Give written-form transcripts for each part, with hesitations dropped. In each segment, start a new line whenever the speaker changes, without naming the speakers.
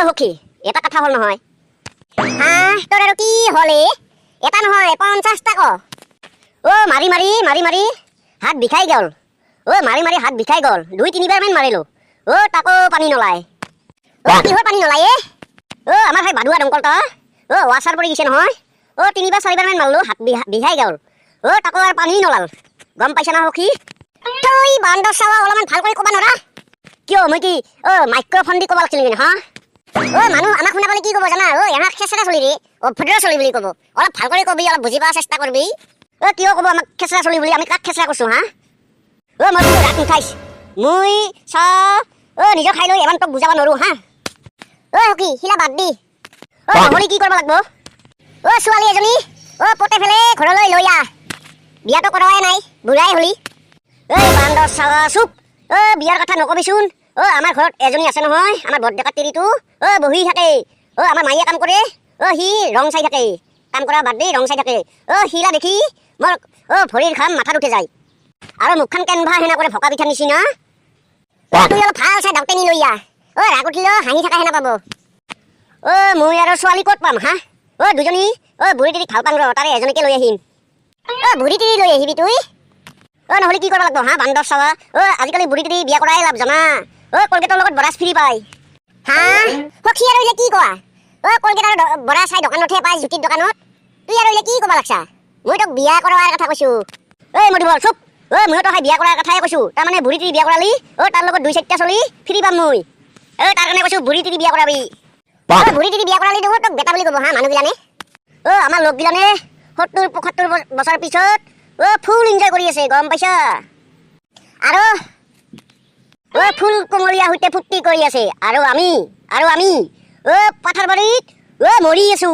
সখী এটা কথা হল নহয় তোৰ আৰু কি হলে এটা নহয় 50 টাকা মাৰি মাৰি মাৰি মাৰি হাত বিষাই গল মাৰি মাৰি হাত বিষাই গল 2-3 মান মাৰিলো তাকো পানী নলায় কিহৰ পানী নলায় আমাৰ ভাই বাদুৱা দংকলটা ৱাছাৰ পৰি গৈছে নহয় 3-4 মান মাৰলো হাত বিষাই গল তাকো আৰু পানী নলাল গম পাইছা না সখী তই বান্দৰ চাৱা অলপমান ভাল কৰি ক'বা নৰা কিয় মই কি মাইক্ৰফোন দি ক'ব লাগিছিল হা মানুহ আমাক শুনা পালে কি ক'ব জানা এনাক খেচৰা চলি ৰে অভদ্ৰ চলি বুলি ক'ব অলপ ভাল কৰি ক'বি অলপ বুজি পোৱাৰ চেষ্টা কৰিবি কিয় ক'ব আমাক খেচৰা চলি বুলি আমি কাক খেচৰা কৰিছো হা মই ৰাত নুঠাইছ মই নিজৰ খাই লৈ ইমান তোক বুজাব নোৱাৰো হা সখী শিলা বাদ দি নহ'লে কি কৰিব লাগিব ছোৱালী এজনী পতে ফেলে ঘৰলৈ লৈ আহ বিয়াটো কৰোৱাই নাই বুঢ়াই হলি বান্দৰ চাৱা চুপ বিয়াৰ কথা নকবিচোন আমাৰ ঘৰত এজনী আছে নহয় আমাৰ বৰডেকা তিৰিটো বহি থাকে আমাৰ মাইয়ে কাম কৰে সি ৰং চাই থাকে কাম কৰা বাদ দি ৰং চাই থাকে শিলা দেখি মোৰ ভৰিৰ ঘাম মাথাত উঠে যায় আৰু মুখখন কেনভা হেনা কৰে ভকা পিঠা নিচিনা তুই অলপ ভাল চাই ডাউটেনি লৈ আহ ৰাগ উঠিলেও হাঁহি থকা হেনা পাব মই আৰু ছোৱালী ক'ত পাম হা দুজনী বুঢ়ী তিৰিক ভাল পাম ৰ তাৰে এজনীকে লৈ আহিম বুঢ়ী তিৰি লৈ আহিবি তুই নহ'লে কি কৰিব লাগিব হা বান্দৰ চাৱা আজিকালি বুঢ়ী তিৰি বিয়া কৰাই লাভ জানা কলগেটৰ লগত বৰাজ ফ্ৰী পায় হা সখী আৰু কি কোৱা কলগেট আৰু বৰা চাই দোকানতহে পায় জুতিৰ দোকানত তুই আৰু কি ক'ব লাগছা মই তোক বিয়া কৰোৱাৰ কথা কৈছো মধুবৰ চুপ মই তোক বিয়া কৰাৰ কথাই কৈছো তাৰমানে বুঢ়ী তিৰি বিয়া কৰালি তাৰ লগত 2-4টা চলি ফ্ৰী পাম মই তাৰ কাৰণে কৈছো বুঢ়ী তিৰি বিয়া কৰাবি বুঢ়ী তিৰি বিয়া কৰালি তোক বেটা বুলি ক'ব হা মানুহবিলানে আমাৰ লগবিলানে 70-75 বছৰ পিছত ফুল এনজয় কৰি আছে গম পাইছা আৰু ফুল কোমলীয়া সৈতে ফূৰ্তি কৰি আছে আৰু আমি পাথাৰ বাৰীত মৰি আছো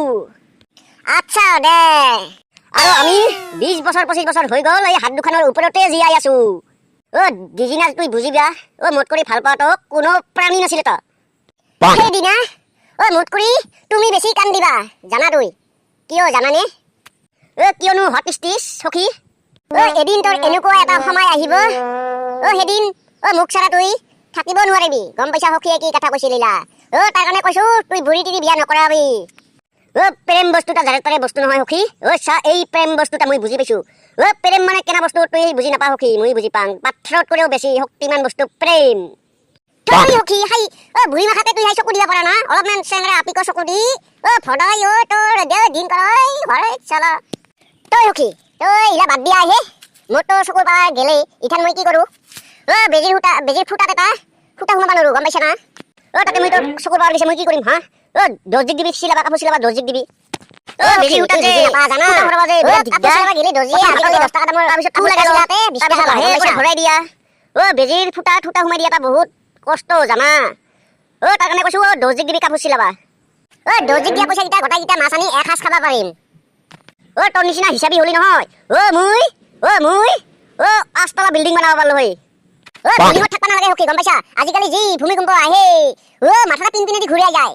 আচ্ছা দে আৰু আমি 20 বছৰ 25 বছৰ হৈ গ'ল এই হাত দুখনৰ ওপৰতে জীয়াই আছো দিজিনা তুই বুজিবা মোত কৰি ভাল পোৱা তোক কোনো প্ৰাণী নাছিলে তো সেইদিনা মোত কৰি তুমি বেছি কান্দিবা জানা তুই কিয় জানানে কিয়নো হট ষ্টিচ সখী এদিন তোৰ এনেকুৱা এটা সময় আহিব সেইদিন মোক চাৰা তুই থাকিব নোৱাৰিবি গম পাইছা সখীয়ে কি কথা কৈছিলা তাৰ কাৰণে কৈছো তুই বুঢ়ী তিৰি বিয়া নকৰাবি প্ৰেম বস্তুটা যাৰে তাৰে বস্তু নহয় সখী চা এই প্ৰেম বস্তুটা মই বুজি পাইছো প্ৰেম মানে কেনা বস্তু তুই বুজি নাপা সখী মই বুজি পাং পাথৰত কৰিও বেছি শক্তিমান বস্তু প্ৰেম তই সখী হাই বুঢ়ী মাথাতে তুই হাই চকু দিব পাৰা না অলপমান চেংৰা আপিকৰ চকু দি ভদাই তোৰ দিন কৰাই ঘৰে চলা তই সখী তই ইলা বাদ দিয়া আহে মোৰতো চকুৰ পাৱাৰ গেলেই ইথান মই কি কৰো বেজিৰ ফুটাত এটা ফুটা সোমাব নোৱাৰো গম পাইছা না তাতে মই তোৰ চকুৰ পাৱাৰ দিছে মই কি কৰিম হা দৰ্জিক দিবি চিলাবা কাপোৰ চিলাবা দৰ্জিক দিবি বেজি ফুটা যে জানা কাপোৰ চিলাবা গেলি দৰ্জিয়ে আজিকালি 10 টাকা দামৰ তাৰপিছত কাপোৰ লাগে চিলাতে 20 টাকা লয় ভৰাই দিয়া বেজিৰ ফুটা সোমাই দিয়া এটা বহুত কষ্ট জানা তাৰ কাৰণে কৈছো দৰ্জিক দিবি কাপোৰ চিলাবা দৰ্জিক দিয়া পইচা কিটা গোটাই মাছ আনি এসাঁজ খাবা পাৰিম তোৰ নিচিনা হিচাপি হলি নহয় মই 5 বিল্ডিং বনাব পাৰলো হয় বিল্ডিঙত থাকবা নালাগে সখী গম পাইছা আজিকালি যি ভূমিকম্প আহে মাথাটা পিনপিনে দি ঘূৰাই যায়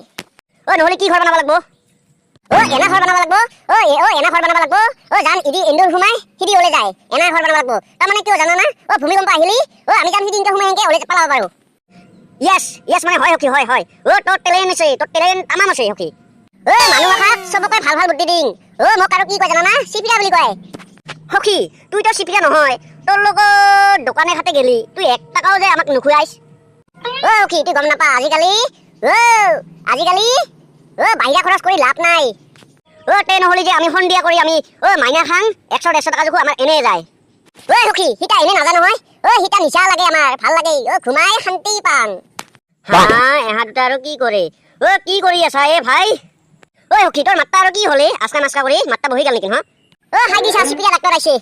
নহ'লে কি ঘৰ বনাব লাগিব এনা ঘৰ বনাব লাগিব এনা ঘৰ বনাব লাগিব জান ইদি এন্দুৰ সোমাই সিদি ওলে যায় এনা ঘৰ বনাব লাগিব তাৰমানে কিয় জানা না ভূমিকম্প আহিলি আমি যাম সিদি সোমাই এনেকে ওলে পেলাব পাৰো ইয়েছ মানে হয় সখী হয় তোৰ টেলেণ্ট আছে তোৰ টেলেণ্ট তামাম আছে সখী মানুহ আখাক চবকে ভাল বুদ্ধি দিং মোক আৰু কি কয় জানা না চিপিৰা বুলি কয় সখী তুই তো চিপিৰা নহয় তোৰ লগত দোকানে খাতে গেলি তুই 1 টাকাও যে আমাক নুখুৱাইছ সখী তুই গম নাপা আজিকালি বাহিৰা খৰচ কৰি লাভ নাই তে নহ'লে যে আমি সন্ধিয়া কৰি আমি মাইনা খাং 100-150 টাকা জোখো আমাৰ এনে যায় সখী সিটা এনে নাজানো হয় সিটা নিচা লাগে আমাৰ ভাল লাগে ঘুমাই শান্তি পাং এহাত দুটা আৰু কি কৰে কি কৰি আছা ভাই সখী তোৰ মাত্ৰা আৰু কি হলে আজকা নাচকা কৰি মাত্ৰা বহি গেল নেকি হা হাই দিছা চিপিয়া ডাক্তৰ আহিছে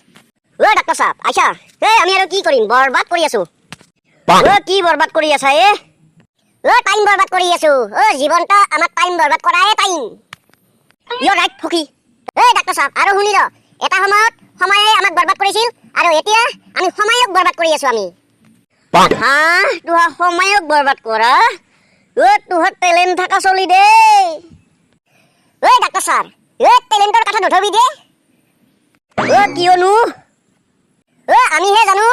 ডাক্তৰ সাহেব আইছা আমি আৰু কি কৰিম বৰবাদ কৰি আছো কি বৰবাদ কৰি আছা টাইম বৰবাদ কৰি আছো জীৱনটা আমাৰ টাইম বৰবাদ কৰাই টাইম ইউ ৰাইট সখী ডাক্তৰ সাহেব আৰু শুনি ৰ এটা সময়ত সময়ে আমাক বৰবাদ কৰিছিল আৰু এতিয়া আমি সময়ক বৰবাদ কৰি আছো আমি তোৰ সময়ক বৰবাদ কৰা তোৰ টেলেণ্ট থাকা চলি দে ডাক্তৰ ছাৰ টেলেণ্টৰ কথা নধৰবি দে কিয়নো আমিহে জানো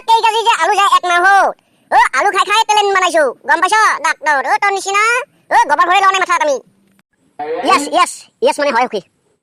কেই কেজি যে আলু যায় 1 মাহত আলু খাই টেলেণ্ট বনাইছো গম পাইছ ডাক্তৰ তোৰ নিচিনা গবাৰ ভৰাই লোৱা নাই মাথাত আমি য়েছ মানে হয় সুখী